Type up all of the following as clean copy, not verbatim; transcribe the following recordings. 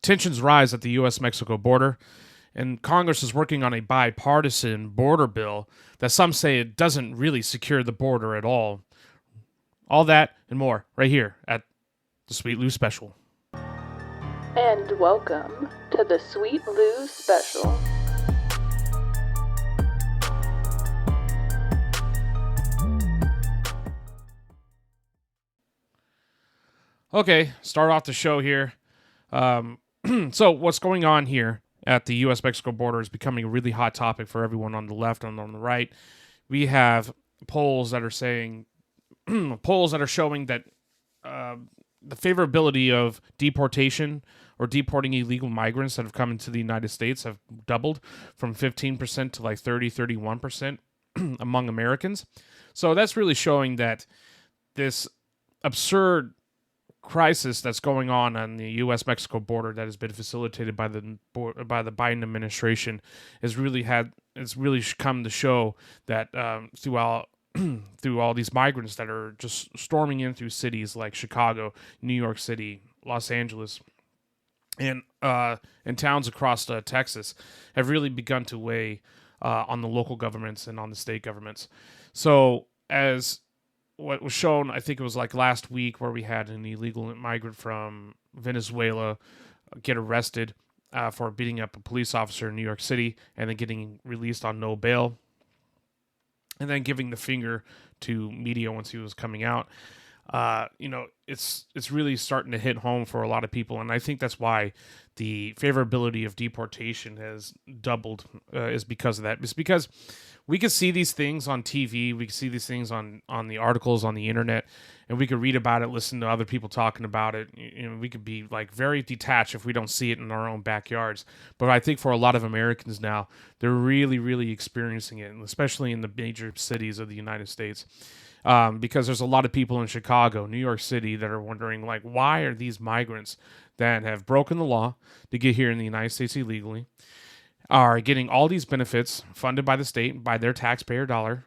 tensions rise at the U.S.-Mexico border, and Congress is working on a bipartisan border bill that some say it doesn't really secure the border at all. All that and more right here at the Sweet Lou Special. And welcome to the Sweet Lou Special. Okay, start off the show here. So what's going on here at the U.S.-Mexico border is becoming a really hot topic for everyone on the left and on the right. We have polls that are saying, polls that are showing that the favorability of deportation or deporting illegal migrants that have come into the United States have doubled from 15% to like 31% among Americans. So that's really showing that this absurd crisis that's going on the U.S.-Mexico border that has been facilitated by the Biden administration has really come to show that through all these migrants that are just storming in through cities like Chicago, New York City, Los Angeles, and towns across Texas have really begun to weigh on the local governments and on the state governments. So as what was shown, I think it was like last week, where we had an illegal migrant from Venezuela get arrested for beating up a police officer in New York City and then getting released on no bail, and then giving the finger to media once he was coming out. It's really starting to hit home for a lot of people, and I think that's why the favorability of deportation has doubled, is because of that. It's because we could see these things on TV, we could see these things on the articles on the internet, and we could read about it, listen to other people talking about it. We could be like very detached if we don't see it in our own backyards. But I think for a lot of Americans now, they're really, really experiencing it, and especially in the major cities of the United States. Because there's a lot of people in Chicago, New York City, that are wondering, like, why are these migrants that have broken the law to get here in the United States illegally are getting all these benefits funded by the state, by their taxpayer dollar,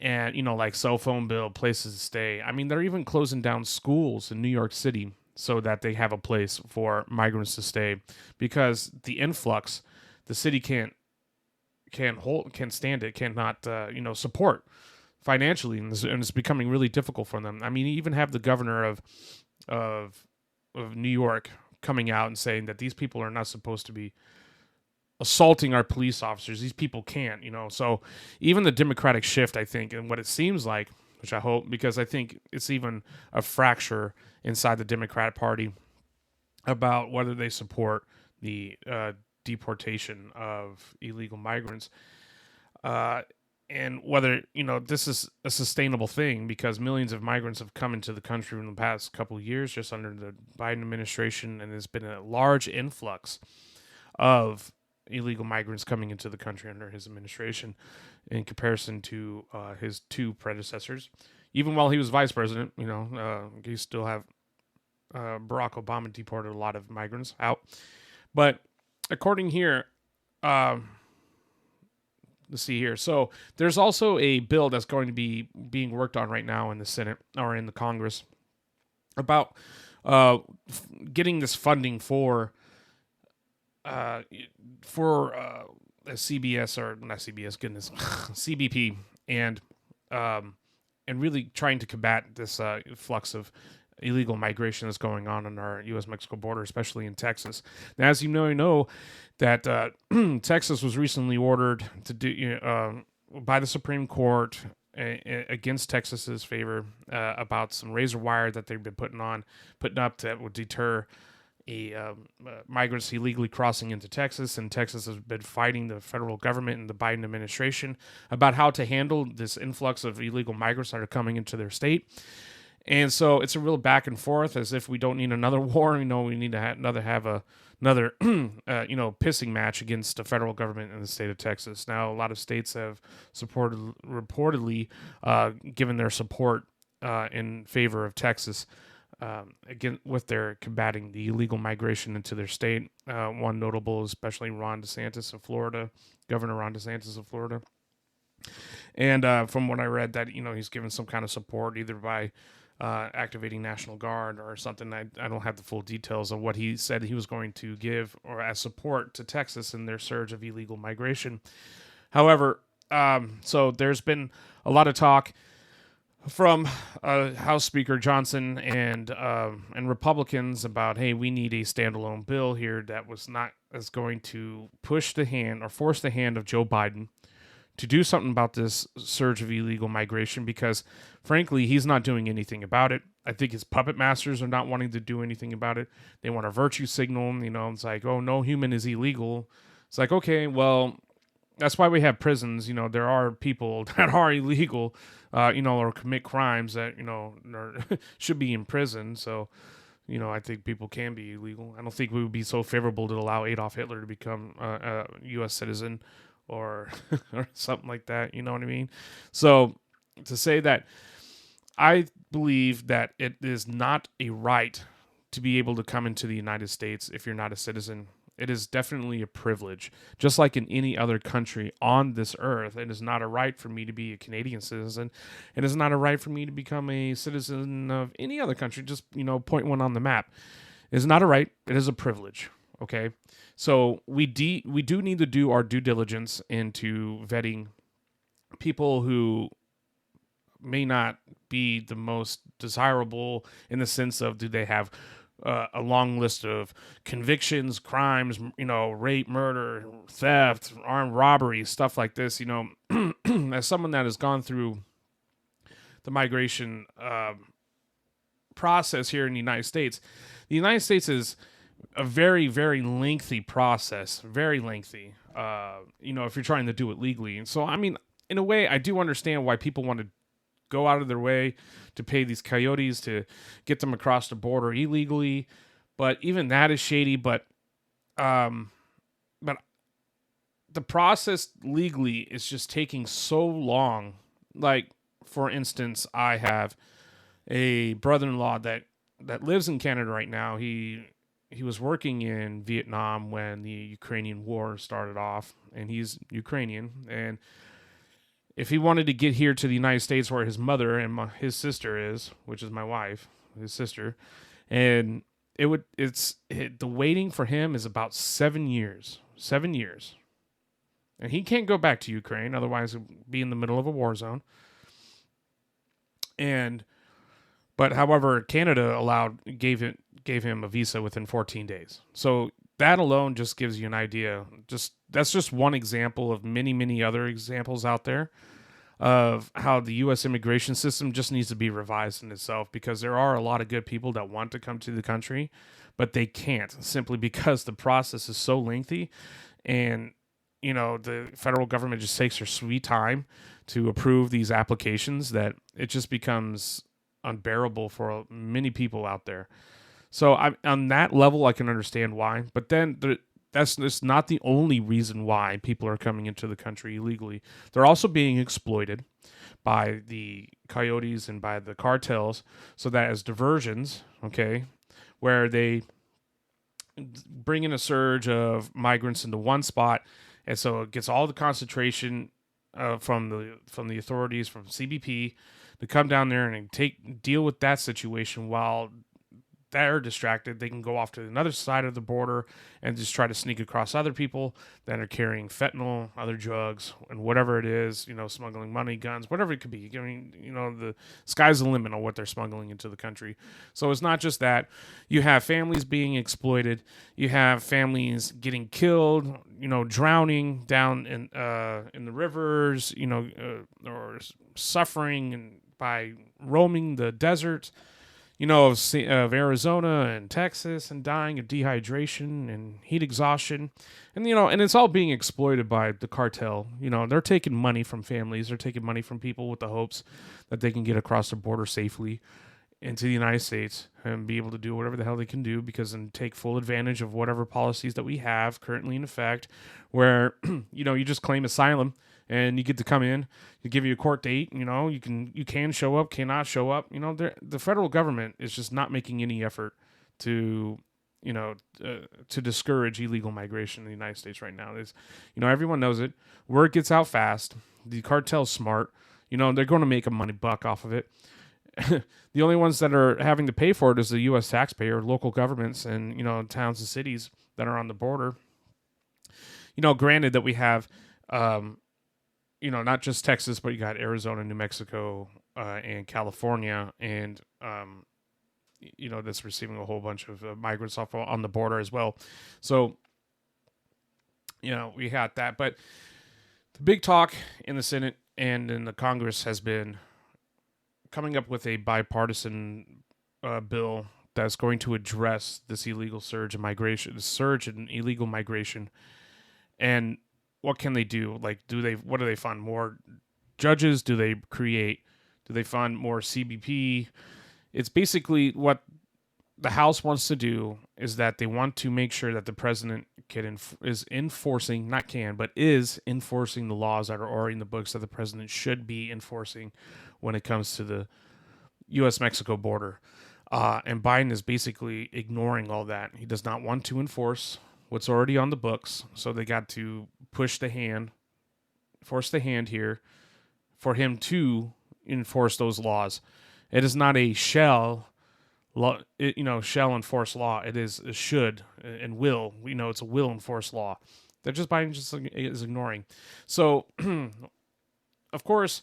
and, like cell phone bill, places to stay. I mean, they're even closing down schools in New York City so that they have a place for migrants to stay, because the influx, the city can't stand it, cannot, support financially, and it's becoming really difficult for them. I mean, you even have the governor of New York coming out and saying that these people are not supposed to be assaulting our police officers. These people can't, So even the Democratic shift, I think, and what it seems like, which I hope, because I think it's even a fracture inside the Democratic Party about whether they support the deportation of illegal migrants. And whether, this is a sustainable thing, because millions of migrants have come into the country in the past couple of years just under the Biden administration, and there's been a large influx of illegal migrants coming into the country under his administration in comparison to his two predecessors. Even while he was vice president, you still have Barack Obama deported a lot of migrants out. But according here, let's see here. So there's also a bill that's going to be being worked on right now in the Senate or in the Congress about getting this funding for CBS, or not CBS, goodness, CBP, and really trying to combat this flux of illegal migration that's going on our U.S.-Mexico border, especially in Texas. Now, as you know that Texas was recently ordered to do by the Supreme Court against Texas's favor about some razor wire that they've been putting up that would deter migrants illegally crossing into Texas, and Texas has been fighting the federal government and the Biden administration about how to handle this influx of illegal migrants that are coming into their state. And so it's a real back and forth, as if we don't need another war. We need to have another pissing match against the federal government in the state of Texas. Now, a lot of states have reportedly given their support in favor of Texas, again, with their combating the illegal migration into their state. One notable, especially Ron DeSantis of Florida, Governor Ron DeSantis of Florida. And from what I read, that he's given some kind of support either by activating National Guard or something. I don't have the full details of what he said he was going to give or as support to Texas in their surge of illegal migration. However, so there's been a lot of talk from House Speaker Johnson and Republicans about, hey, we need a standalone bill here that was not as going to push the hand or force the hand of Joe Biden to do something about this surge of illegal migration, because frankly he's not doing anything about it. I think his puppet masters are not wanting to do anything about it. They want a virtue signal. It's like, oh, no human is illegal. It's like, okay, well, that's why we have prisons. There are people that are illegal, or commit crimes that, should be in prison. So, I think people can be illegal. I don't think we would be so favorable to allow Adolf Hitler to become a U.S. citizen or or something like that. You know what I mean? So to say that, I believe that it is not a right to be able to come into the United States if you're not a citizen. It is definitely a privilege, just like in any other country on this earth. It is not a right for me to be a Canadian citizen. It is not a right for me to become a citizen of any other country. Just, point one on the map. It is not a right. It is a privilege. Okay. So we do need to do our due diligence into vetting people who may not be the most desirable in the sense of, do they have a long list of convictions, crimes, rape, murder, theft, armed robbery, stuff like this. As someone that has gone through the migration process here in the United States is a very, very lengthy process, very lengthy, if you're trying to do it legally. And so, I mean, in a way, I do understand why people want to go out of their way to pay these coyotes to get them across the border illegally. But even that is shady. But the process legally is just taking so long. Like, for instance, I have a brother-in-law that lives in Canada right now. He was working in Vietnam when the Ukrainian war started off, and he's Ukrainian. And if he wanted to get here to the United States, where his mother and his sister is, which is my wife, his sister, and the waiting for him is about 7 years. 7 years. And he can't go back to Ukraine, otherwise he'll be in the middle of a war zone. But however, Canada gave him a visa within 14 days. So that alone just gives you an idea. That's just one example of many, many other examples out there of how the U.S. immigration system just needs to be revised in itself, because there are a lot of good people that want to come to the country, but they can't, simply because the process is so lengthy, and the federal government just takes their sweet time to approve these applications that it just becomes unbearable for many people out there. So on that level, I can understand why. But then that's not the only reason why people are coming into the country illegally. They're also being exploited by the coyotes and by the cartels, so that as diversions, okay, where they bring in a surge of migrants into one spot, and so it gets all the concentration from the authorities, from CBP, to come down there and deal with that situation. While they're distracted, they can go off to another side of the border and just try to sneak across other people that are carrying fentanyl, other drugs, and whatever it is, smuggling money, guns, whatever it could be. I mean, the sky's the limit on what they're smuggling into the country. So it's not just that. You have families being exploited. You have families getting killed, drowning down in the rivers, or suffering by roaming the desert, of Arizona and Texas, and dying of dehydration and heat exhaustion. And, and it's all being exploited by the cartel. They're taking money from families. They're taking money from people with the hopes that they can get across the border safely into the United States and be able to do whatever the hell they can do, because then take full advantage of whatever policies that we have currently in effect, where, you just claim asylum and you get to come in, you give you a court date, you can show up, cannot show up. The federal government is just not making any effort to discourage illegal migration in the United States right now. Everyone knows it. Word gets out fast. The cartel's smart. They're going to make a money buck off of it. the only ones that are having to pay for it is the U.S. taxpayer, local governments, and towns and cities that are on the border. Granted that we have, not just Texas, but you got Arizona, New Mexico, and California, and that's receiving a whole bunch of migrants off on the border as well. So, we had that, but the big talk in the Senate and in the Congress has been coming up with a bipartisan bill that's going to address this illegal surge in migration, the surge in illegal migration, and what can they do? Like, what do they fund? More judges? Do they fund more CBP? It's basically what the House wants to do is that they want to make sure that the president is enforcing the laws that are already in the books that the president should be enforcing when it comes to the U.S.-Mexico border. And Biden is basically ignoring all that. He does not want to enforce what's already on the books, so they got to force the hand here for him to enforce those laws. It is not a shall enforce law. It is a should and will. It's a will enforce law that Biden is ignoring. So, of course,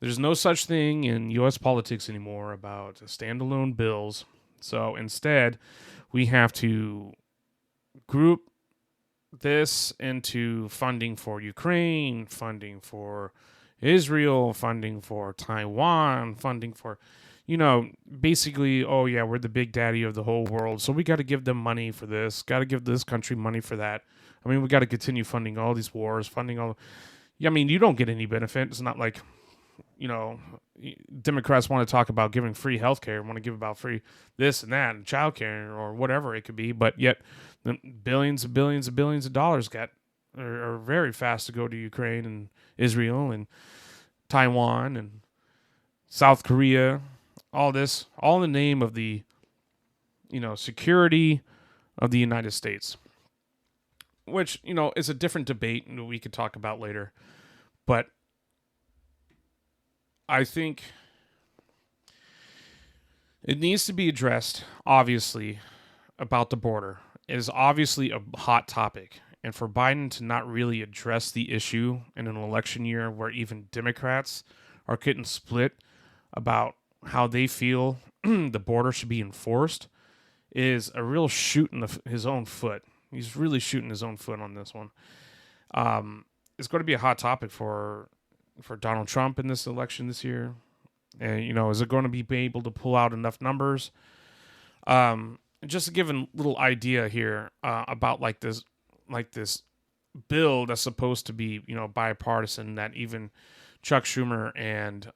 there's no such thing in U.S. politics anymore about standalone bills. So instead, we have to group this into funding for Ukraine, funding for Israel, funding for Taiwan, funding for, basically, oh yeah, we're the big daddy of the whole world, so we got to give them money for this, got to give this country money for that. I mean, we got to continue funding all these wars, funding all. I mean, you don't get any benefit. It's not like, Democrats want to talk about giving free healthcare, want to give about free this and that and childcare or whatever it could be, but yet the billions and billions and billions of dollars are very fast to go to Ukraine and Israel and Taiwan and South Korea. All this, all in the name of the, security of the United States, which, is a different debate and we could talk about later. But I think it needs to be addressed, obviously, about the border. It is obviously a hot topic. And for Biden to not really address the issue in an election year where even Democrats are getting split about how they feel the border should be enforced is a real shoot in his own foot. He's really shooting his own foot on this one. It's going to be a hot topic for Donald Trump in this election this year. And, is it going to be able to pull out enough numbers? Just to give a little idea here about this bill that's supposed to be, bipartisan, that even Chuck Schumer and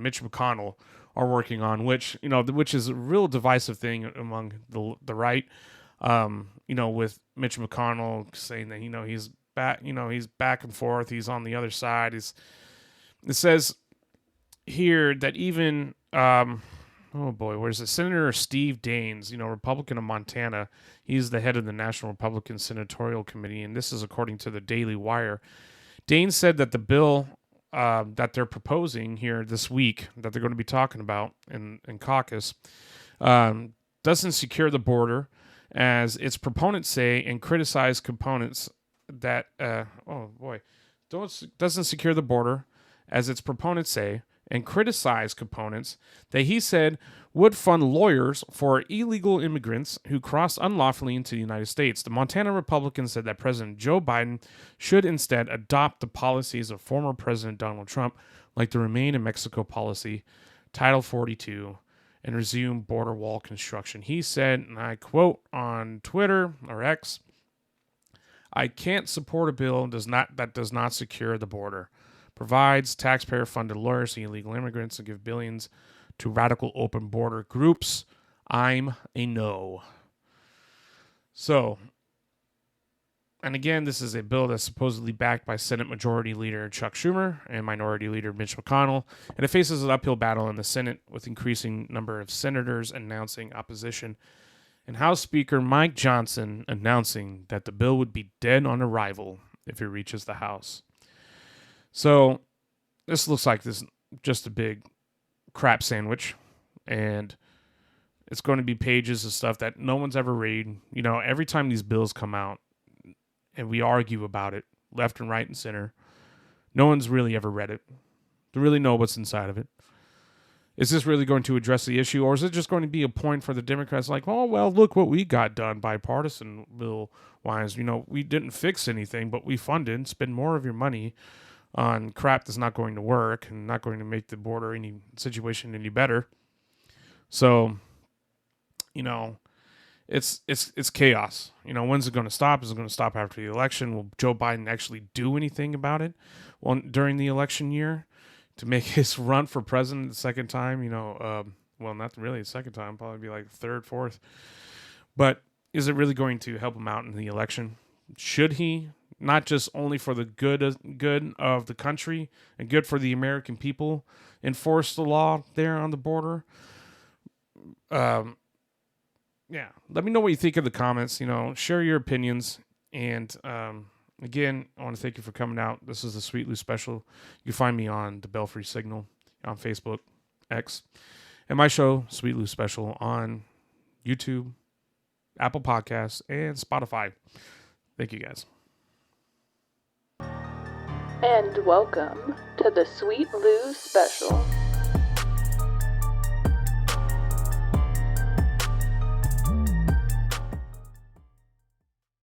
Mitch McConnell are working on, which is a real divisive thing among the right. With Mitch McConnell saying that he's back and forth, he's on the other side. It says here that even where's it? Senator Steve Daines, Republican of Montana, he's the head of the National Republican Senatorial Committee, and this is according to the Daily Wire. Daines said that the bill that they're proposing here this week, that they're going to be talking about in caucus, doesn't secure the border, as its proponents say, and criticize components that doesn't secure the border, as its proponents say, and criticize components that he said would fund lawyers for illegal immigrants who crossed unlawfully into the United States. The Montana Republicans said that President Joe Biden should instead adopt the policies of former President Donald Trump, like the Remain in Mexico policy, Title 42, and resume border wall construction. He said, and I quote on Twitter or X, "I can't support a bill that does not secure the border, provides taxpayer-funded lawyers to illegal immigrants, and give billions to radical open border groups. I'm a no." So, and again, this is a bill that's supposedly backed by Senate Majority Leader Chuck Schumer and Minority Leader Mitch McConnell, and it faces an uphill battle in the Senate with increasing number of senators announcing opposition, and House Speaker Mike Johnson announcing that the bill would be dead on arrival if it reaches the House. So, this looks like this just a big crap sandwich, and it's going to be pages of stuff that no one's ever read. You know, every time these bills come out and we argue about it left and right and center, no one's really ever read it to really know what's inside of it. Is this really going to address the issue, or is it just going to be a point for the Democrats like, oh, well, look what we got done bipartisan bill-wise. You know, we didn't fix anything, but we funded, spend more of your money on crap that's not going to work and not going to make the border any situation any better. So, you know, it's chaos. You know, when's it going to stop? Is it going to stop after the election? Will Joe Biden actually do anything about it during the election year to make his run for president the second time? You know, well, not really the second time, probably be like third, fourth. But is it really going to help him out in the election? Should he, not just only for the good of the country and good for the American people, enforce the law there on the border? Yeah, let me know what you think in the comments. You know, share your opinions. And again, I want to thank you for coming out. This is the Sweet Lou special. You can find me on the Belfry Signal on Facebook, X, and my show, Sweet Lou Special, on YouTube, Apple Podcasts, and Spotify. Thank you, guys. And welcome to the Sweet Lou Special.